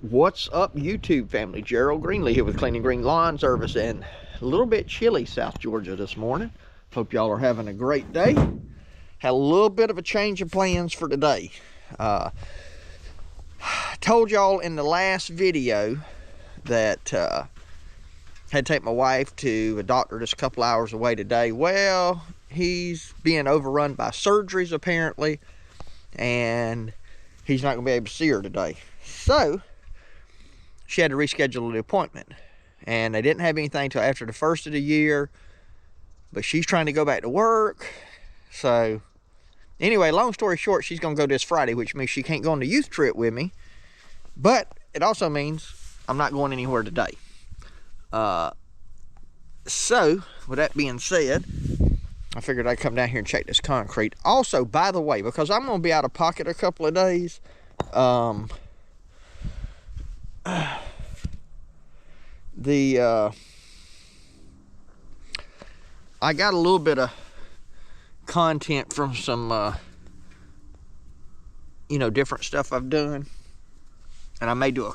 What's up, YouTube family? Gerald Greenlee here with Clean and Green Lawn Service, and a little bit chilly South Georgia this morning. Hope y'all are having a great day. Had a little bit of a change of plans for today. Told y'all in the last video that had to take my wife to a doctor just a couple hours away today. Well, he's being overrun by surgeries apparently, and he's not gonna be able to see her today. So she had to reschedule the appointment, and they didn't have anything till after the first of the year, but she's trying to go back to work. So anyway, long story short, she's gonna go this Friday, which means she can't go on the youth trip with me, but it also means I'm not going anywhere today. So with that being said, I figured I'd come down here and check this concrete. Also, by the way, because I'm gonna be out of pocket a couple of days, I got a little bit of content from some different stuff I've done, and I may do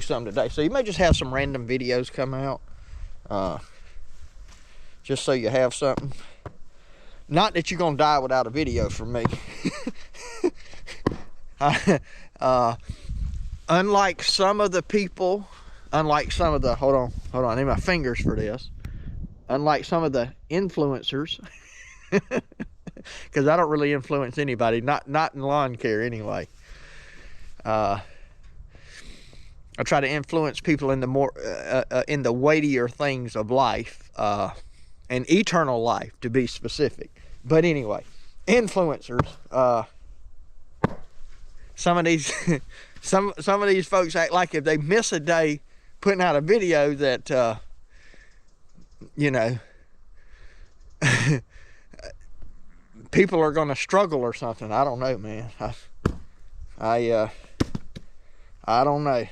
some today, so you may just have some random videos come out, just so you have something. Not that you're gonna die without a video from me. Unlike some of the people, hold on, I need my fingers for this. Unlike some of the influencers, because I don't really influence anybody, not in lawn care anyway. I try to influence people in the more, in the weightier things of life, and eternal life, to be specific. But anyway, influencers, some of these some of these folks act like if they miss a day putting out a video that people are going to struggle or something. I don't know, man. I don't know.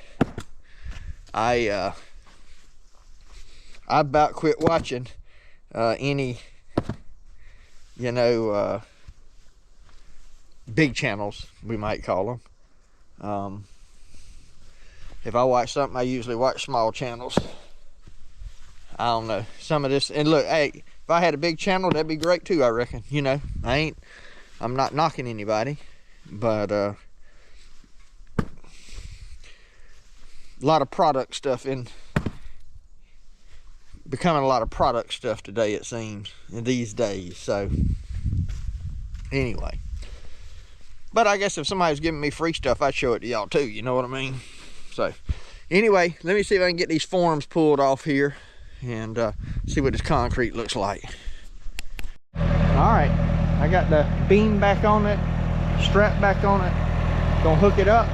I about quit watching any big channels, we might call them. If I watch something, I usually watch small channels. I don't know, some of this, and look, hey, if I had a big channel, that'd be great too, I reckon. I'm not knocking anybody, but a lot of product stuff becoming a lot of product stuff today, it seems, these days. So anyway, but I guess if somebody's giving me free stuff, I'd show it to y'all too, you know what I mean? So anyway, let me see if I can get these forms pulled off here and see what this concrete looks like. All right, I got the beam back on it, strap back on it, gonna hook it up,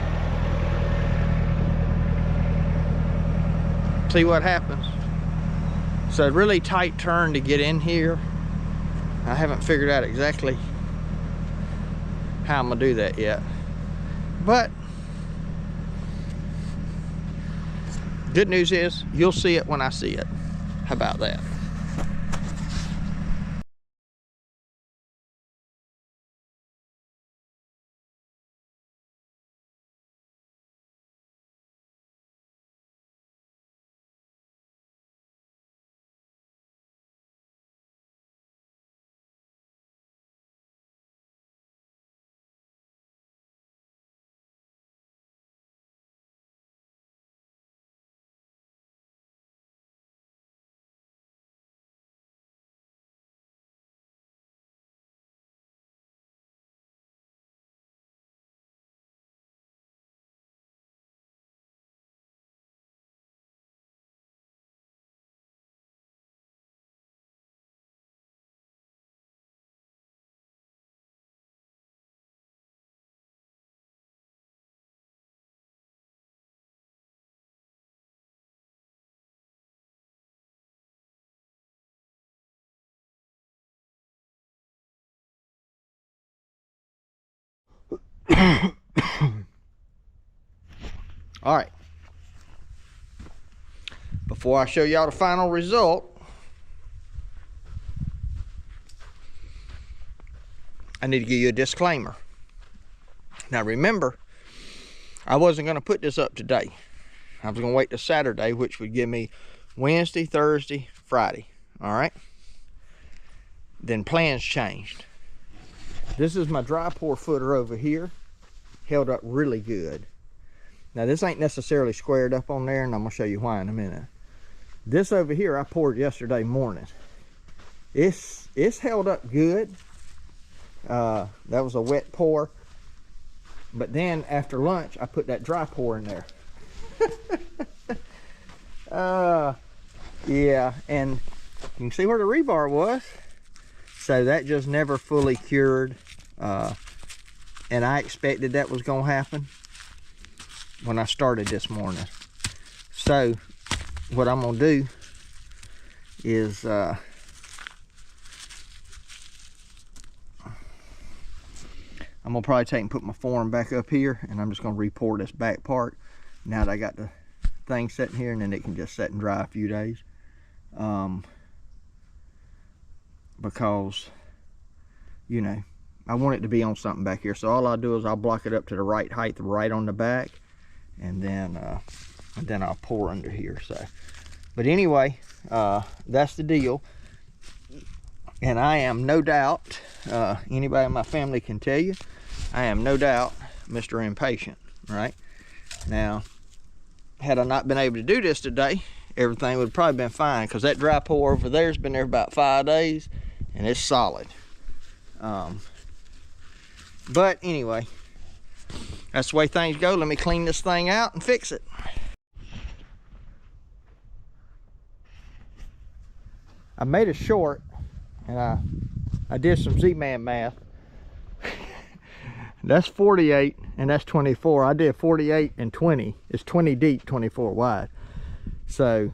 see what happens. It's a really tight turn to get in here. I haven't figured out exactly how I'm gonna do that yet, but good news is you'll see it when I see it. How about that? All right, before I show y'all the final result, I need to give you a disclaimer. Now remember, I wasn't going to put this up today. I was going to wait till Saturday, which would give me Wednesday, Thursday, Friday. All right. Then plans changed. This is my dry pour footer over here. Held up really good. Now this ain't necessarily squared up on there, and I'm going to show you why in a minute. This over here I poured yesterday morning. It's held up good. That was a wet pour. But then after lunch, I put that dry pour in there. Yeah, and you can see where the rebar was. So that just never fully cured. And I expected that was going to happen when I started this morning. So what I'm going to do is I'm going to probably take and put my form back up here, and I'm just going to re-pour this back part now that I got the thing sitting here, and then it can just sit and dry a few days. Because, you know, I want it to be on something back here. So all I'll do is I'll block it up to the right height, right on the back, and then I'll pour under here. So, but anyway, that's the deal. And I am no doubt, anybody in my family can tell you, I am no doubt Mr. Impatient, right? Now, had I not been able to do this today, everything would have probably been fine, because that dry pour over there has been there about 5 days, and it's solid. But anyway, that's the way things go. Let me clean this thing out and fix it. I made a short, and I did some Z-Man math. That's 48 and that's 24. I did 48 and 20. It's 20 deep, 24 wide. So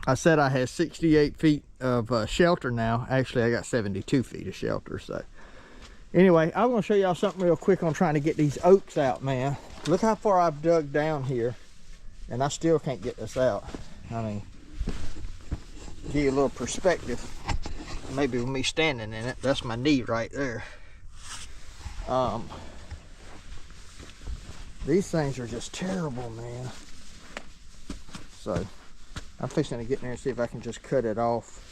I said I had 68 feet of shelter now. Actually, I got 72 feet of shelter. So anyway, I'm going to show y'all something real quick on trying to get these oaks out, man. Look how far I've dug down here, and I still can't get this out. I mean, give you a little perspective. Maybe with me standing in it. That's my knee right there. These things are just terrible, man. So I'm fixing to get in there and see if I can just cut it off.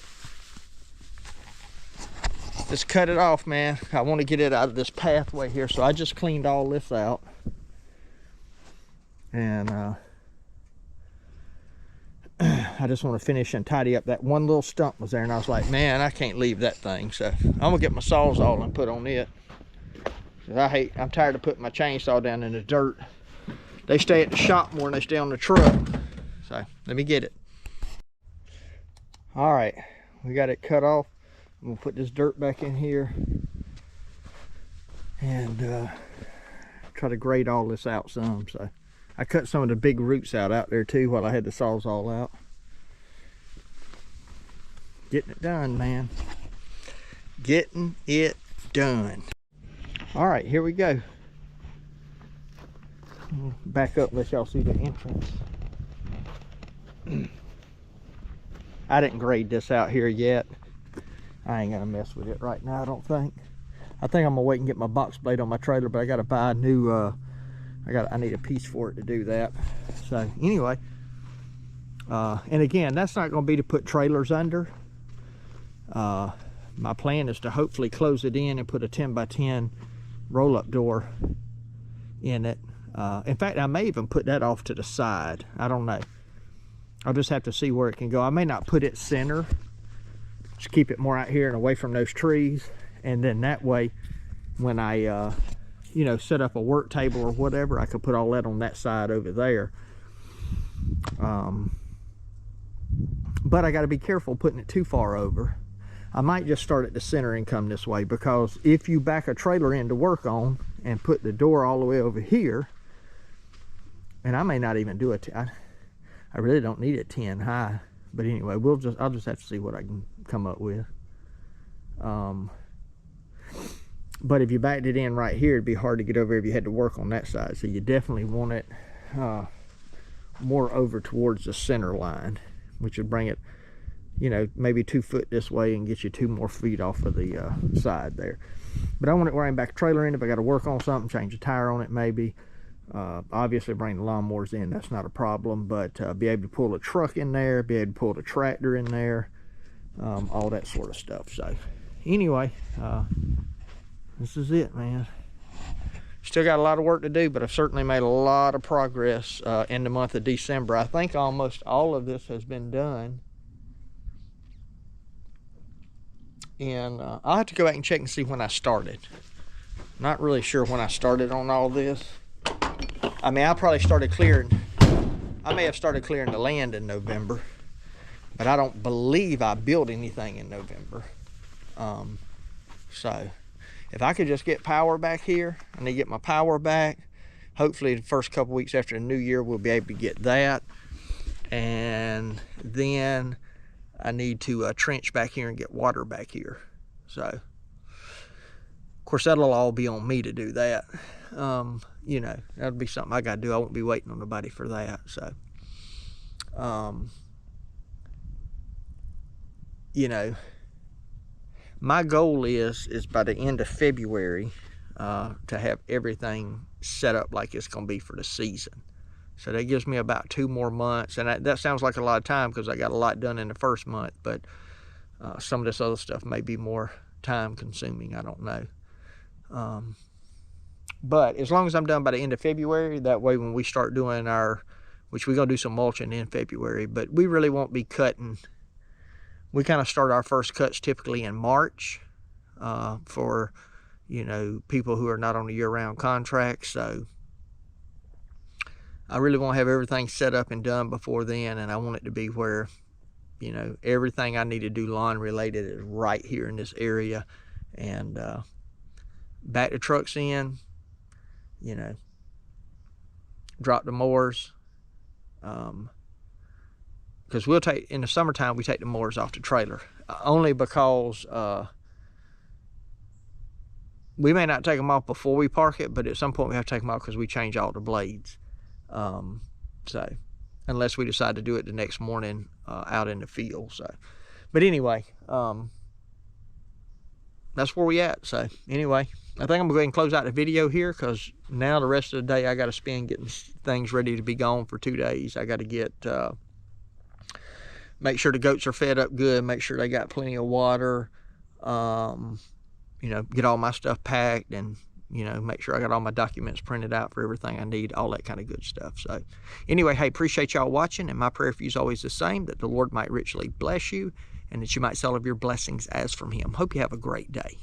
Just cut it off, man. I want to get it out of this pathway here. So I just cleaned all this out. And I just want to finish and tidy up. That one little stump was there, and I was like, man, I can't leave that thing. So I'm gonna get my Sawzall and put on it. I'm tired of putting my chainsaw down in the dirt. They stay at the shop more than they stay on the truck. So let me get it. All right, we got it cut off. I'm gonna put this dirt back in here and try to grade all this out some. So I cut some of the big roots out there too while I had the Sawzall out. Getting it done, man. Getting it done. All right, here we go. Back up, let y'all see the entrance. I didn't grade this out here yet. I ain't gonna mess with it right now, I don't think. I think I'm gonna wait and get my box blade on my trailer, but I gotta buy a new, I need a piece for it to do that. So anyway, and again, that's not gonna be to put trailers under. My plan is to hopefully close it in and put a 10x10 roll-up door in it. In fact, I may even put that off to the side. I don't know. I'll just have to see where it can go. I may not put it center. Just keep it more out here and away from those trees. And then that way, when I, you know, set up a work table or whatever, I could put all that on that side over there. But I got to be careful putting it too far over. I might just start at the center and come this way, because if you back a trailer in to work on and put the door all the way over here, and I may not even do it. I really don't need it 10 high, but anyway, I'll just have to see what I can come up with. But if you backed it in right here, it'd be hard to get over if you had to work on that side. So you definitely want it more over towards the center line, which would bring it, you know, maybe 2 foot this way and get you 2 more feet off of the side there. But I want it where I can back a trailer in if I got to work on something, change a tire on it maybe. Obviously bring the lawnmowers in, that's not a problem, but be able to pull a truck in there, be able to pull the tractor in there, all that sort of stuff. So anyway, this is it, man. Still got a lot of work to do, but I've certainly made a lot of progress in the month of December. I think almost all of this has been done. And I'll have to go back and check and see when I started. Not really sure when I started on all this. I mean, I probably started clearing, I may have started clearing the land in November, but I don't believe I built anything in November. So if I could just get power back here, I need to get my power back. Hopefully the first couple weeks after the new year, we'll be able to get that. And then I need to trench back here and get water back here. So, of course, that'll all be on me to do that. You know, that'll be something I got to do. I won't be waiting on nobody for that. So, you know, my goal is by the end of February to have everything set up like it's going to be for the season. So that gives me about 2 more months. And that sounds like a lot of time because I got a lot done in the first month. But some of this other stuff may be more time consuming. I don't know. But as long as I'm done by the end of February, that way when we start doing which we're going to do some mulching in February, but we really won't be cutting. We kind of start our first cuts typically in March for, you know, people who are not on a year-round contract. So I really want to have everything set up and done before then, and I want it to be where, you know, everything I need to do lawn related is right here in this area. And back the trucks in, you know, drop the mowers, because we'll take, in the summertime, we take the mowers off the trailer, only because we may not take them off before we park it, but at some point we have to take them off because we change all the blades. So unless we decide to do it the next morning out in the field. So, but anyway, that's where we at. So anyway, I think I'm gonna go ahead and close out the video here, because now the rest of the day I got to spend getting things ready to be gone for 2 days. I got to get make sure the goats are fed up good, make sure they got plenty of water, you know, get all my stuff packed, and, you know, make sure I got all my documents printed out for everything I need, all that kind of good stuff. So anyway, hey, appreciate y'all watching, and my prayer for you is always the same, that the Lord might richly bless you and that you might see all of your blessings as from him. Hope you have a great day.